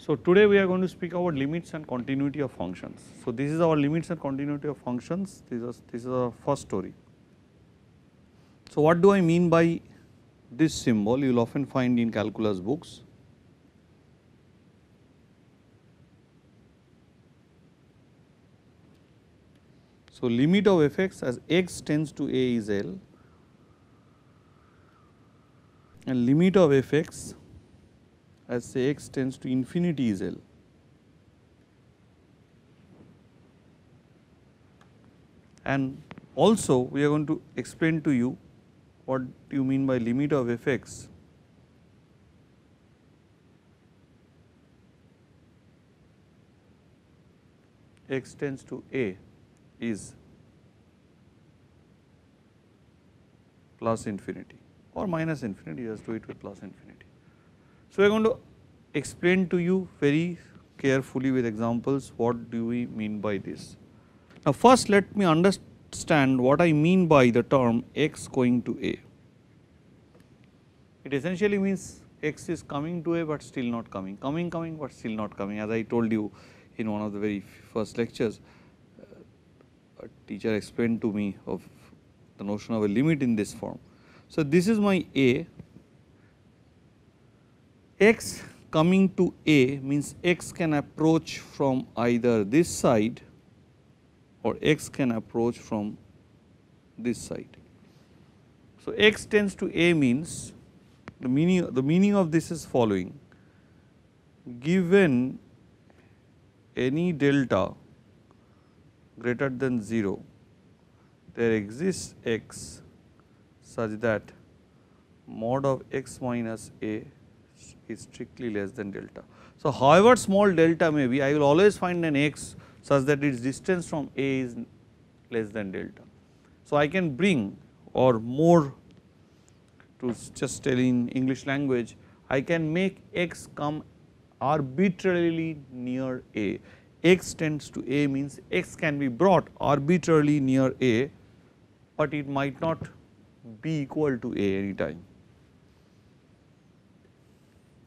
So, today we are going to speak about limits and continuity of functions. So, this is our limits and continuity of functions, this is our first story. So, what do I mean by this symbol? You will often find in calculus books. So, limit of f(x) as x tends to a is L, and limit of f(x) as say x tends to infinity is L. And also we are going to explain to you what you mean by limit of f(x) x tends to a is plus infinity or minus infinity, just do it with plus infinity. So, we are going to explain to you very carefully with examples what do we mean by this. Now, first let me understand what I mean by the term x going to a. It essentially means x is coming to a but still not coming, coming but still not coming, as I told you in one of the very first lectures. A teacher explained to me of the notion of a limit in this form. So, this is my a, x coming to a means x can approach from either this side or x can approach from this side. So, x tends to a means the meaning of this is following: given any delta greater than 0, there exists x such that mod of x minus a is strictly less than delta. So, however small delta may be, I will always find an x such that its distance from a is less than delta. So, I can bring, or more to just tell in English language, I can make x come arbitrarily near a. X tends to a means x can be brought arbitrarily near a, but it might not be equal to a any time.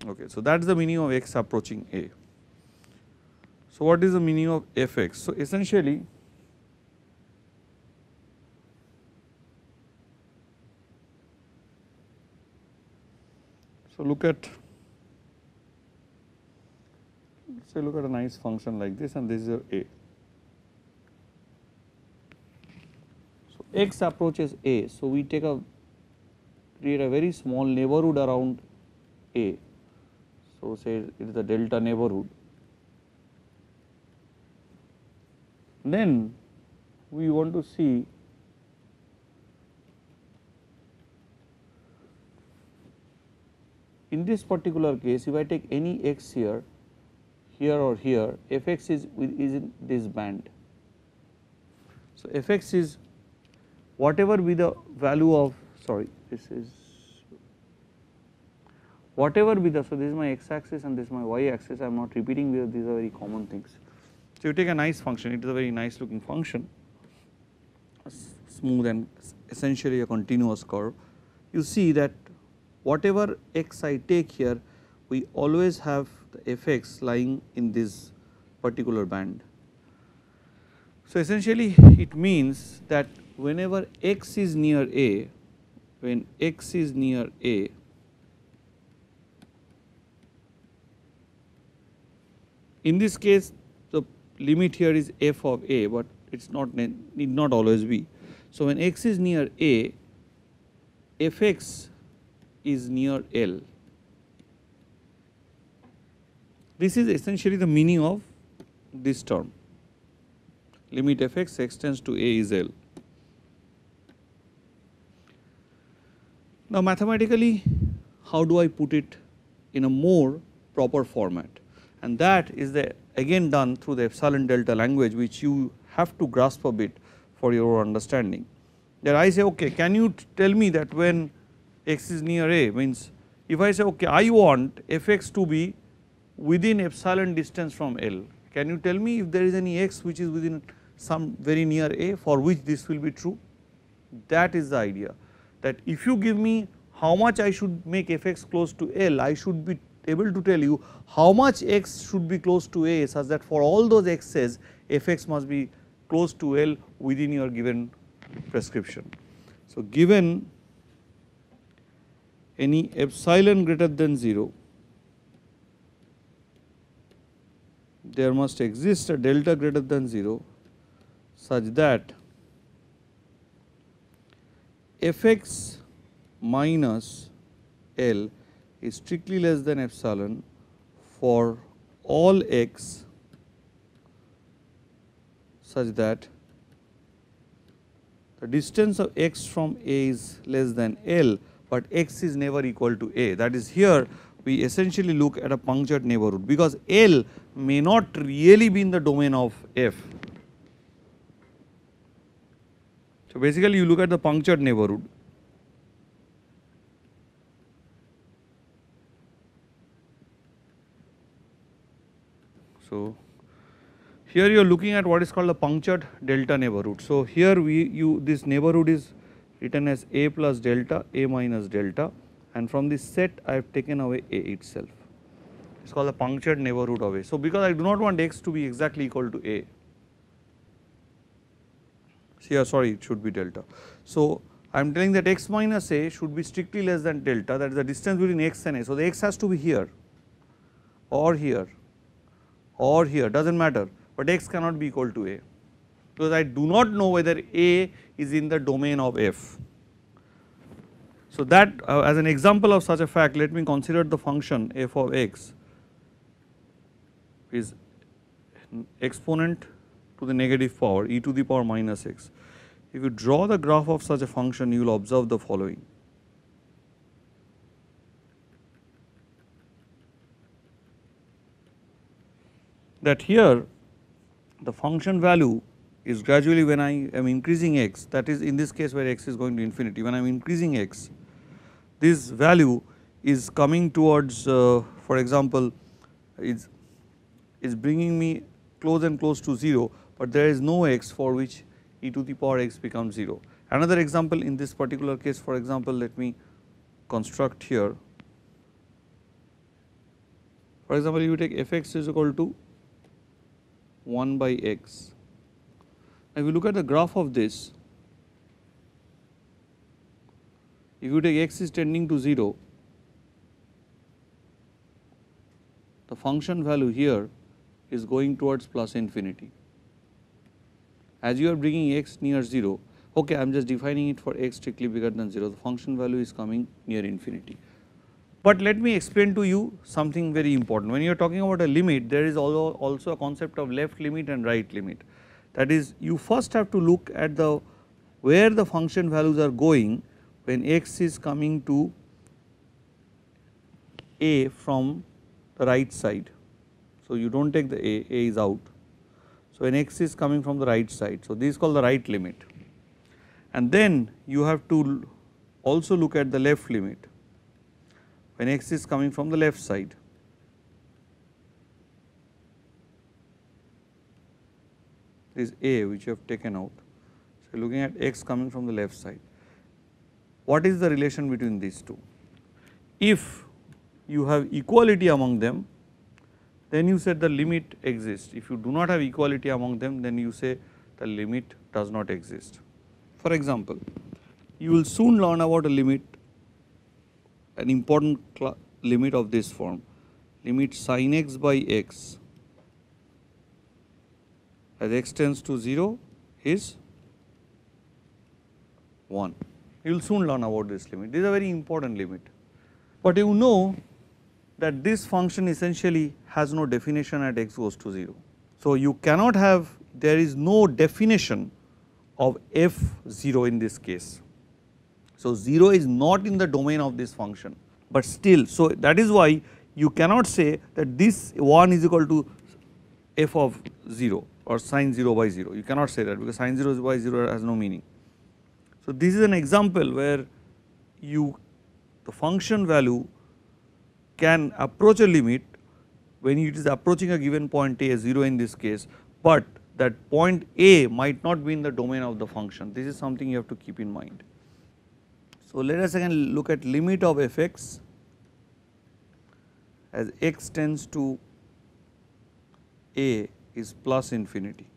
Okay, so that is the meaning of x approaching a. So, what is the meaning of f(x)? So, essentially look at a nice function like this, and this is your a. So, x approaches a. So, we create a very small neighborhood around a. So, say it is a delta neighborhood. Then we want to see in this particular case, if I take any x here or here, f(x) is in this band. So, f(x) is whatever be the value of, whatever be the, so this is my x axis and this is my y axis, I am not repeating because these are very common things. So, you take a nice function, it is a very nice looking function, smooth and essentially a continuous curve. You see that whatever x I take here, we always have the f(x) lying in this particular band. So, essentially it means that whenever x is near a, when x is near a, in this case the limit here is f of a, but it is not need not always be. So, when x is near a, f(x) is near L. This is essentially the meaning of this term, limit f(x) x tends to a is L. Now, mathematically how do I put it in a more proper format, and that is again done through the epsilon delta language, which you have to grasp a bit for your understanding. That I say, okay, can you tell me that when x is near a, means if I say, okay, I want f(x) to be within epsilon distance from L, can you tell me if there is any x which is within some very near a for which this will be true? That is the idea, that if you give me how much I should make f(x) close to L, I should be able to tell you how much x should be close to a such that for all those x's fx must be close to L within your given prescription. So, given any epsilon greater than 0, there must exist a delta greater than 0 such that fx minus L is strictly less than epsilon for all x such that the distance of x from A is less than L, but x is never equal to A. That is, here we essentially look at a punctured neighborhood, because L may not really be in the domain of F. So, basically you look at the punctured neighborhood. So, here you are looking at what is called a punctured delta neighborhood. So, here this neighborhood is written as A plus delta, A minus delta, and from this set I have taken away A itself. It is called a punctured neighborhood of A. So, because I do not want x to be exactly equal to A, here sorry it should be delta. So, I am telling that x minus A should be strictly less than delta, that is the distance between x and A. So, the x has to be here or here or here, does not matter, but x cannot be equal to A, because I do not know whether A is in the domain of F. So, that as an example of such a fact, let me consider the function f of x is exponent to the negative power e to the power minus x. If you draw the graph of such a function, you will observe the following. That here the function value is gradually, when I am increasing x, that is in this case where x is going to infinity, when I am increasing x, this value is coming towards for example is bringing me close and close to 0, but there is no x for which e to the power x becomes 0. Another example in this particular case, for example, let me construct here. For example, you take fx is equal to 1 by x. If you look at the graph of this, if you take x is tending to 0, the function value here is going towards plus infinity. As you are bringing x near 0, okay, I am just defining it for x strictly bigger than 0, the function value is coming near infinity. But let me explain to you something very important. When you are talking about a limit, there is also a concept of left limit and right limit. That is, you first have to look at the where the function values are going when x is coming to A from the right side. So, you do not take the A is out. So, when x is coming from the right side, so this is called the right limit. And then you have to also look at the left limit when x is coming from the left side. This is A which you have taken out. So, looking at x coming from the left side. What is the relation between these two? If you have equality among them, then you said the limit exists. If you do not have equality among them, then you say the limit does not exist. For example, you will soon learn about a limit, an important limit of this form, limit sin x by x as x tends to 0 is 1. You will soon learn about this limit. This is a very important limit, but you know that this function essentially has no definition at x goes to 0. So, you cannot have, there is no definition of f0 in this case. So, 0 is not in the domain of this function, but still, so that is why you cannot say that this 1 is equal to f of 0 or sin 0 by 0, you cannot say that, because sin 0 by 0 has no meaning. So, this is an example where the function value can approach a limit when it is approaching a given point A, 0 in this case, but that point A might not be in the domain of the function. This is something you have to keep in mind. So, let us again look at limit of fx as x tends to a is plus infinity.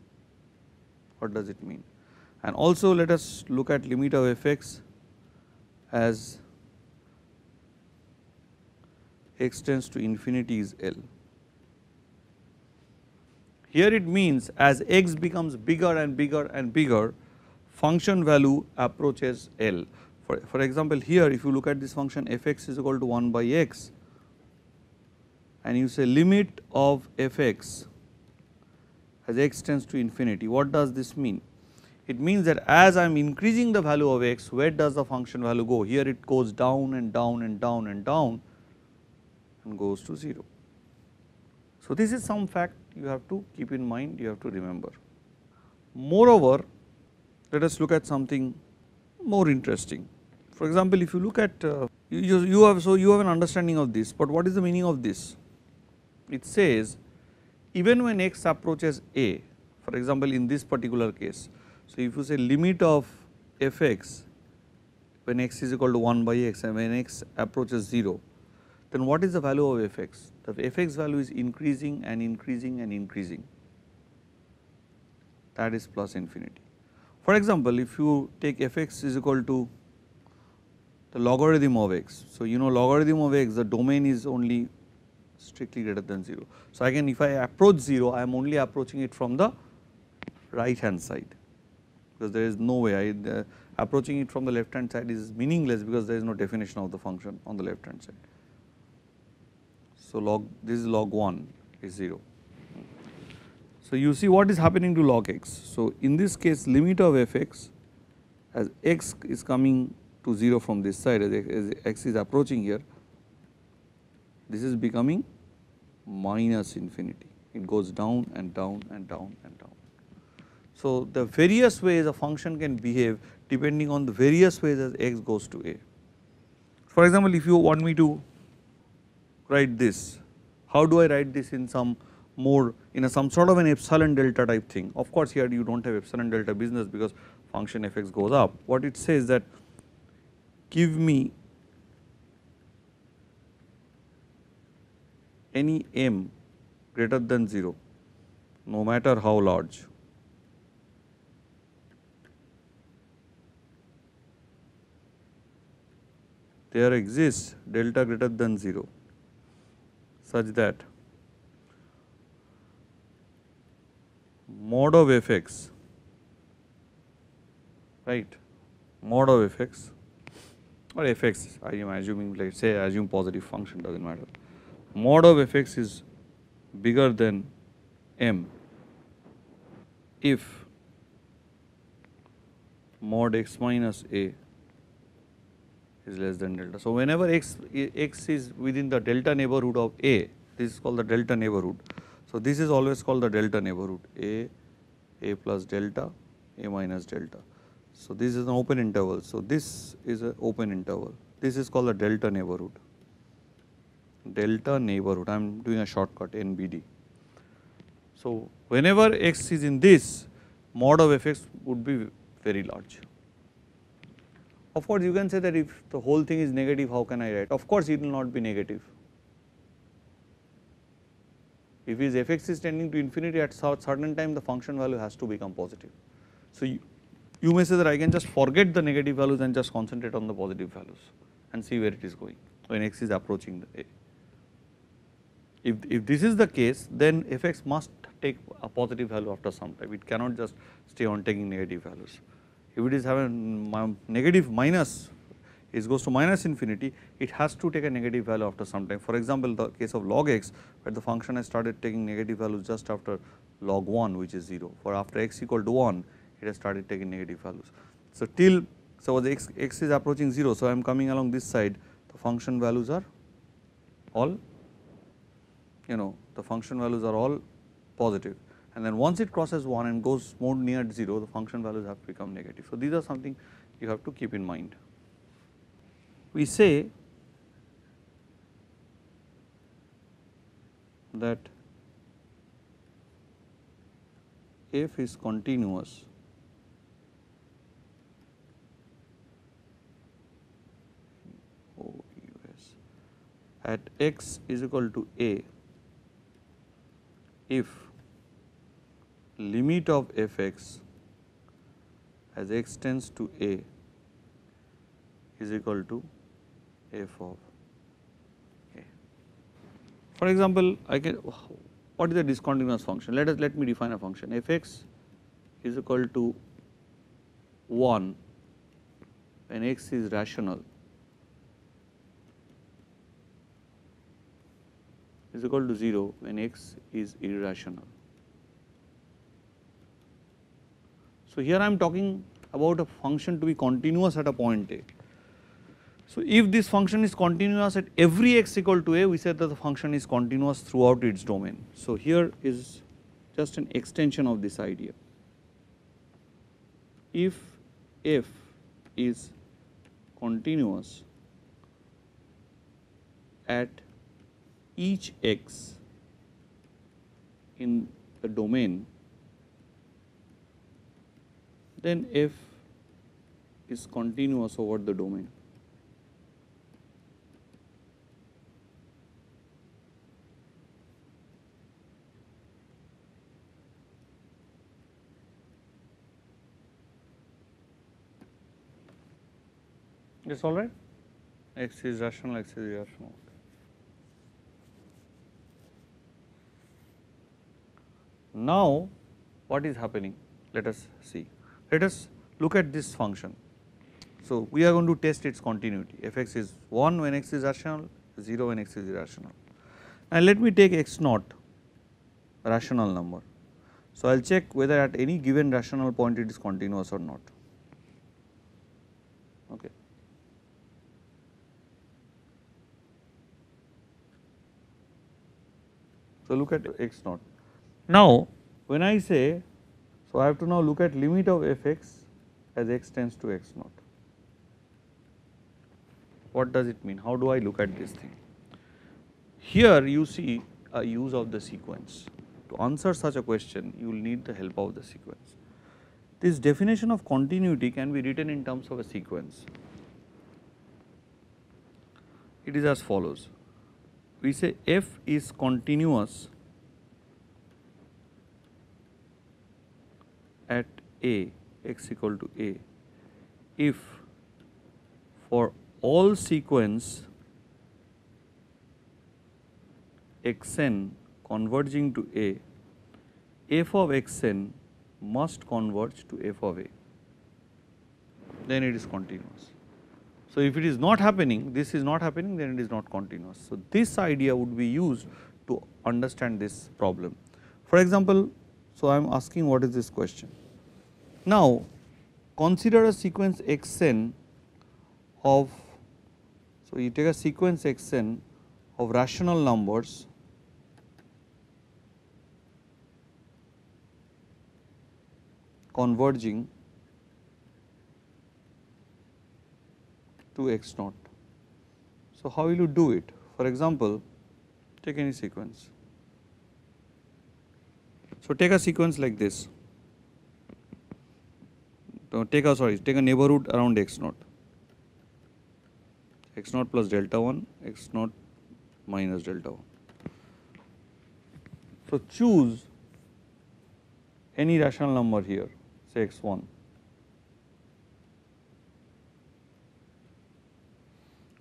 What does it mean? And also let us look at limit of fx as x tends to infinity is L. Here it means as x becomes bigger and bigger and bigger, function value approaches L. For example, here if you look at this function fx is equal to 1 by x and you say limit of fx as x tends to infinity, what does this mean? It means that as I am increasing the value of x, where does the function value go? Here it goes down and down and down and down and goes to 0. So, this is some fact you have to keep in mind, you have to remember. Moreover, let us look at something more interesting. For example, if you look at you have an understanding of this, but what is the meaning of this? It says even when x approaches a, for example, in this particular case. So, if you say limit of fx when x is equal to 1 by x and when x approaches 0, then what is the value of fx? The fx value is increasing and increasing and increasing, that is plus infinity. For example, if you take fx is equal to the logarithm of x. So, you know logarithm of x, the domain is only strictly greater than 0. So, again if I approach 0, I am only approaching it from the right hand side, because there is no way approaching it from the left hand side is meaningless, because there is no definition of the function on the left hand side. So, this is log 1 is 0. So, you see what is happening to log x. So, in this case limit of fx as x is coming to 0 from this side, as x is approaching here, this is becoming minus infinity, it goes down and down and down and down. So, the various ways a function can behave depending on the various ways as x goes to a. For example, if you want me to write this, how do I write this in some more some sort of an epsilon delta type thing? Of course, here you do not have epsilon delta business because function fx goes up. What it says that give me any m greater than 0 no matter how large, there exists delta greater than 0 such that mod of fx, right, mod of fx or fx, I am assuming, let us say assume positive function, does not matter, mod of fx is bigger than m if mod x minus a is less than delta. So, whenever x is within the delta neighborhood of a, this is called the delta neighborhood. So, this is always called the delta neighborhood, a plus delta, a minus delta. So, this is an open interval. So, this is an open interval, this is called the delta neighborhood, I am doing a shortcut NBD. So, whenever x is in this, mod of fx would be very large. Of course, you can say that if the whole thing is negative, how can I write? Of course, it will not be negative. If his fx is tending to infinity, at certain time the function value has to become positive. So, you may say that I can just forget the negative values and just concentrate on the positive values and see where it is going when x is approaching the a. If this is the case, then fx must take a positive value after some time, it cannot just stay on taking negative values. If it is having negative minus, it goes to minus infinity, it has to take a negative value after some time. For example, the case of log x, where the function has started taking negative values just after log 1, which is 0, for after x equal to 1, it has started taking negative values. So, till suppose x is approaching 0, so I am coming along this side, the function values are all, the function values are all positive, and then once it crosses 1 and goes more near 0, the function values have become negative. So, these are something you have to keep in mind. We say that f is continuous at x is equal to a if limit of f x as x tends to a is equal to f of a. For example, I can, what is the discontinuous function? Let me define a function. F x is equal to 1 when x is rational is equal to 0 when x is irrational. So, here I am talking about a function to be continuous at a point a. So, if this function is continuous at every x equal to a, we said that the function is continuous throughout its domain. So, here is just an extension of this idea. If f is continuous at each x in the domain, then f is continuous over the domain. Yes, all right. X is rational, x is irrational. Now, what is happening? Let us see. Let us look at this function. So, we are going to test its continuity. F x is 1 when x is rational, 0 when x is irrational. And let me take x naught, rational number. So, I will check whether at any given rational point it is continuous or not. Okay. So, look at x naught. Now, when I say, so I have to now look at limit of f x as x tends to x naught. What does it mean? How do I look at this thing? Here you see a use of the sequence. To answer such a question, you will need the help of the sequence. This definition of continuity can be written in terms of a sequence. It is as follows. We say f is continuous at a, x equal to a, if for all sequence xn converging to a, f of xn must converge to f of a, then it is continuous. So, if it is not happening, this is not happening, then it is not continuous. So, this idea would be used to understand this problem. For example, so I am asking what is this question. Now, consider a sequence xn of, so you take a sequence xn of rational numbers converging to x naught. So, how will you do it? For example, take any sequence. So, take a sequence like this. So, take a neighborhood around x naught, x naught plus delta 1, x naught minus delta 1. So, choose any rational number here, say x1.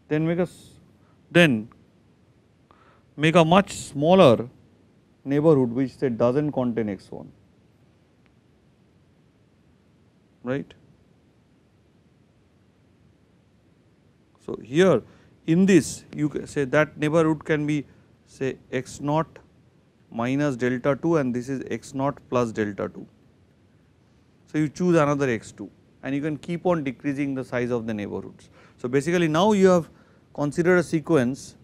Then make a much smaller neighborhood which say does not contain x1, right. So, here in this you can say that neighborhood can be say x naught minus delta 2 and this is x naught plus delta 2. So, you choose another x2 and you can keep on decreasing the size of the neighborhoods. So, basically now you have considered a sequence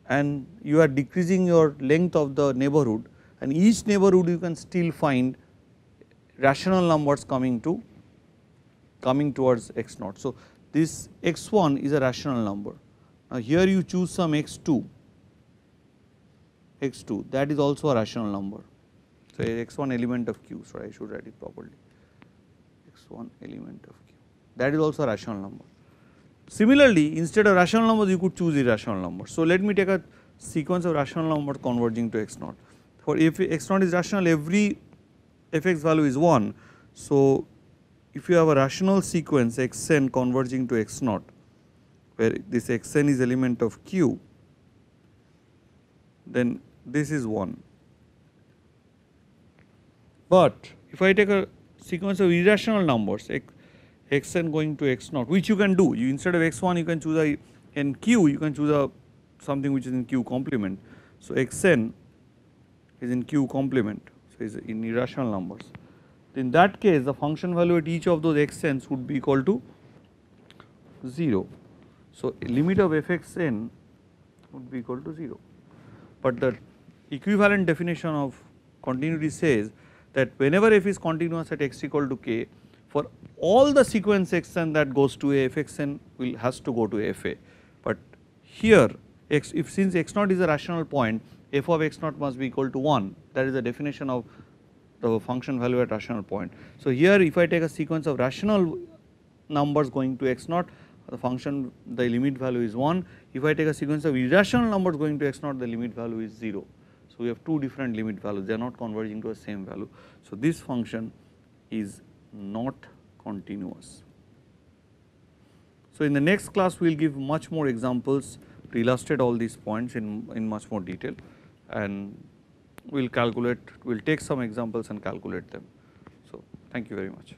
and you are decreasing your length of the neighborhood, and each neighborhood you can still find rational numbers coming towards x naught. So, this x1 is a rational number. Now, here you choose some x2 that is also a rational number. So, x1 element of q, so I should write it properly, x1 element of q, that is also a rational number. Similarly, instead of rational numbers you could choose irrational numbers. So, let me take a sequence of rational numbers converging to x naught. For if x naught is rational, every fx value is 1. So, if you have a rational sequence xn converging to x naught, where this xn is element of q, then this is 1. But if I take a sequence of irrational numbers xn going to x naught, which you can do, you instead of x1 you can choose a in q, you can choose a something which is in q complement. So, xn is in q complement, so is in irrational numbers. In that case the function value at each of those xn's would be equal to 0. So, limit of fxn would be equal to 0, but the equivalent definition of continuity says that whenever f is continuous at x equal to k, for all the sequence xn that goes to a, fxn has to go to fa. But here if since x naught is a rational point, f of x naught must be equal to 1, that is the definition of the function value at rational point. So, here if I take a sequence of rational numbers going to x naught, the function, the limit value is 1. If I take a sequence of irrational numbers going to x naught, the limit value is 0. So, we have two different limit values, they are not converging to the same value. So, this function is not continuous. So, in the next class we will give much more examples to illustrate all these points in much more detail, and we will calculate, we will take some examples and calculate them. So, thank you very much.